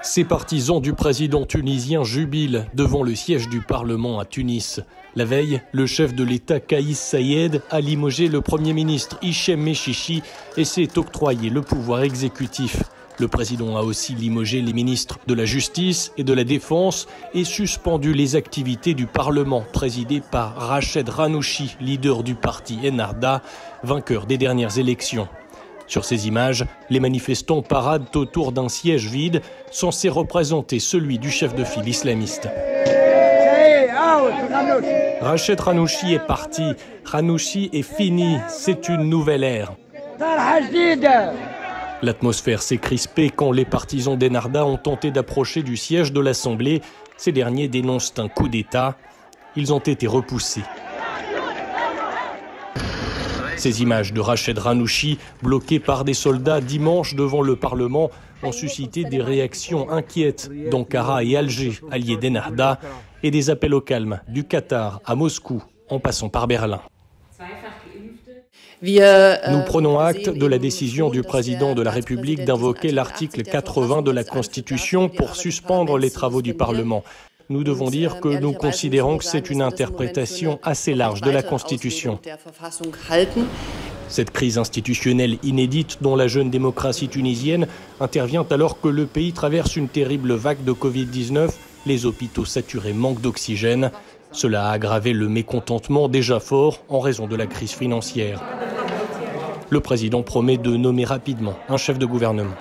Ces partisans du président tunisien jubilent devant le siège du Parlement à Tunis. La veille, le chef de l'État Kais Saied a limogé le Premier ministre Hichem Mechichi et s'est octroyé le pouvoir exécutif. Le président a aussi limogé les ministres de la Justice et de la Défense et suspendu les activités du Parlement présidé par Rached Ghannouchi, leader du parti Ennahda, vainqueur des dernières élections. Sur ces images, les manifestants paradent autour d'un siège vide censé représenter celui du chef de file islamiste. Rached Ghannouchi est parti, Ghannouchi est fini, c'est une nouvelle ère. L'atmosphère s'est crispée quand les partisans d'Ennahda ont tenté d'approcher du siège de l'Assemblée. Ces derniers dénoncent un coup d'État. Ils ont été repoussés. Ces images de Rached Ghannouchi, bloquées par des soldats dimanche devant le Parlement, ont suscité des réactions inquiètes d'Ankara et Alger, alliés d'Ennahda, et des appels au calme du Qatar à Moscou, en passant par Berlin. Nous prenons acte de la décision du président de la République d'invoquer l'article 80 de la Constitution pour suspendre les travaux du Parlement. Nous devons dire que nous considérons que c'est une interprétation assez large de la Constitution. Cette crise institutionnelle inédite dont la jeune démocratie tunisienne intervient alors que le pays traverse une terrible vague de Covid-19, les hôpitaux saturés manquent d'oxygène. Cela a aggravé le mécontentement déjà fort en raison de la crise financière. Le président promet de nommer rapidement un chef de gouvernement.